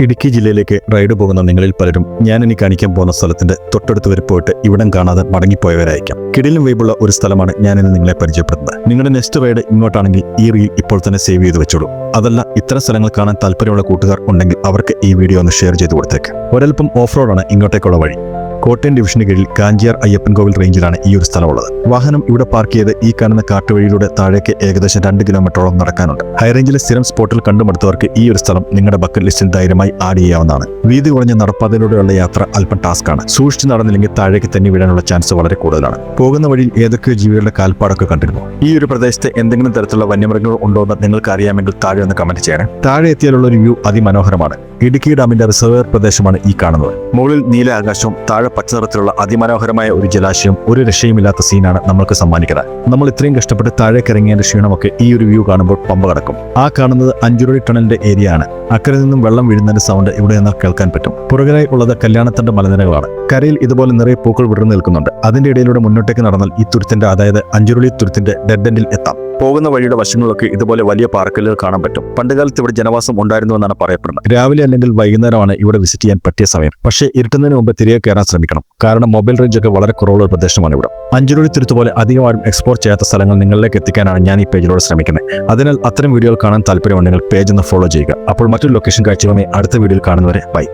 ഇടുക്കി ജില്ലയിലേക്ക് റൈഡ് പോകുന്ന നിങ്ങളിൽ പലരും ഞാൻ ഇനി കാണിക്കാൻ പോകുന്ന സ്ഥലത്തിന്റെ തൊട്ടടുത്ത് വരെ പോയിട്ട് ഇവിടം കാണാതെ മടങ്ങിപ്പോയവരായിരിക്കാം. കിടിലും വൈബുള്ള ഒരു സ്ഥലമാണ് ഞാനിന്ന് നിങ്ങളെ പരിചയപ്പെടുത്തുന്നത്. നിങ്ങളുടെ നെക്സ്റ്റ് റൈഡ് ഇങ്ങോട്ടാണെങ്കിൽ ഈ റീൽ ഇപ്പോൾ തന്നെ സേവ് ചെയ്ത് വെച്ചോളൂ. അതല്ല, ഇത്തരം സ്ഥലങ്ങൾ കാണാൻ താല്പര്യമുള്ള കൂട്ടുകാർ ഉണ്ടെങ്കിൽ അവർക്ക് ഈ വീഡിയോ ഒന്ന് ഷെയർ ചെയ്ത് കൊടുത്തേക്ക്. ഒരൽപ്പം ഓഫ് റോഡാണ് ഇങ്ങോട്ടേക്കുള്ള വഴി. കോട്ടയം ഡിവിഷന് കീഴിൽ കാഞ്ചിയാർ അയ്യപ്പൻകോവിൽ റേഞ്ചിലാണ് ഈ ഒരു സ്ഥലമുള്ളത്. വാഹനം ഇവിടെ പാർക്ക് ചെയ്ത് ഈ കാണുന്ന കാട്ടുവഴിയിലൂടെ താഴേക്ക് ഏകദേശം 2 കിലോമീറ്ററോളം നടക്കാനുണ്ട്. ഹൈറേഞ്ചിലെ സ്ഥിരം സ്പോട്ടിൽ കണ്ടുമടുത്തവർക്ക് ഈ ഒരു സ്ഥലം നിങ്ങളുടെ ബക്കറ്റ് ലിസ്റ്റിൽ ധൈര്യമായി ആഡ് ചെയ്യാവുന്നതാണ്. വീതി കുറഞ്ഞ നടപ്പാതയിലൂടെയുള്ള യാത്ര അല്പം ടാസ്ക്കാണ്. സൂക്ഷിച്ച് നടന്നില്ലെങ്കിൽ താഴേക്ക് തന്നെ വീഴാനുള്ള ചാൻസ് വളരെ കൂടുതലാണ്. പോകുന്ന വഴിയിൽ ഏതൊക്കെ ജീവികളുടെ കാൽപ്പാടൊക്കെ കണ്ടിരുന്നു. ഈ ഒരു പ്രദേശത്ത് എന്തെങ്കിലും തരത്തിലുള്ള വന്യമൃഗങ്ങൾ ഉണ്ടോ എന്ന് നിങ്ങൾക്ക് അറിയാമെങ്കിൽ താഴെ ഒന്ന് കമന്റ് ചെയ്യണം. താഴെ എത്തിയാലുള്ള ഒരു വ്യൂ അതിമനോഹരമാണ്. ഇടുക്കി ഡാമിന്റെ റിസർവർ പ്രദേശമാണ് ഈ കാണുന്നത്. മുകളിൽ നീല ആകാശവും താഴെ പച്ച നിറത്തിലുള്ള അതിമനോഹരമായ ഒരു ജലാശയം. ഒരു രക്ഷയുമില്ലാത്ത സീനാണ് നമ്മൾക്ക് സമ്മാനിക്കുന്നത്. നമ്മൾ ഇത്രയും കഷ്ടപ്പെട്ട് താഴേക്ക് ഇറങ്ങിയതിന്റെ ക്ഷീണമൊക്കെ ഈ ഒരു വ്യൂ കാണുമ്പോൾ പമ്പ കടക്കും. ആ കാണുന്നത് അഞ്ചുരുളി ടണലിന്റെ ഏരിയ ആണ്. അക്കരെ നിന്നും വെള്ളം വീഴുന്നതിന്റെ സൗണ്ട് ഇവിടെ നിന്നാൽ കേൾക്കാൻ പറ്റും. പുറകിലായി ഉള്ളത് കല്യാണത്തിന്റെ മലനിരകളാണ്. കരയിൽ ഇതുപോലെ നിറയെ പൂക്കൾ വിടർന്നു നിൽക്കുന്നുണ്ട്. അതിന്റെ ഇടയിലൂടെ മുന്നോട്ടേക്ക് നടന്നാൽ ഈ തുരുത്തിന്റെ, അതായത് അഞ്ചുരുളി തുരുത്തിന്റെ ഡെഡ് എൻഡിൽ എത്താം. പോകുന്ന വഴിയുടെ വശങ്ങളിലൊക്കെ ഇതുപോലെ വലിയ പാറക്കല്ലുകൾ കാണാൻ പറ്റും. പണ്ടുകാലത്ത് ഇവിടെ ജനവാസം ഉണ്ടായിരുന്നുവെന്നാണ് പറയപ്പെടുന്നത്. രാവിലെ അല്ലെങ്കിൽ വൈകുന്നേരമാണ് ഇവിടെ വിസിറ്റ് ചെയ്യാൻ പറ്റിയ സമയം. പക്ഷേ ഇരുട്ടുന്നതിന് മുമ്പ് തിരികെ കയറാൻ ശ്രമിക്കണം. കാരണം മൊബൈൽ റേഞ്ച് ഒക്കെ വളരെ കുറവുള്ള ഒരു പ്രദേശമാണ് ഇവിടെ. അഞ്ചുരുളി തുരുത്ത് പോലെ അധികം ആരും എക്സ്പ്ലോർ ചെയ്യാത്ത സ്ഥലങ്ങൾ നിങ്ങളിലേക്ക് എത്തിക്കാനാണ് ഞാൻ ഈ പേജിലൂടെ ശ്രമിക്കുന്നത്. അതിനാൽ അത്തരം വീഡിയോകൾ കാണാൻ താല്പര്യമുണ്ടെങ്കിൽ പേജ് ഒന്ന് ഫോളോ ചെയ്യുക. അപ്പോൾ മറ്റൊരു ലൊക്കേഷൻ കാഴ്ചകളുമായി അടുത്ത വീഡിയോയിൽ കാണുന്നവരെ ബൈ.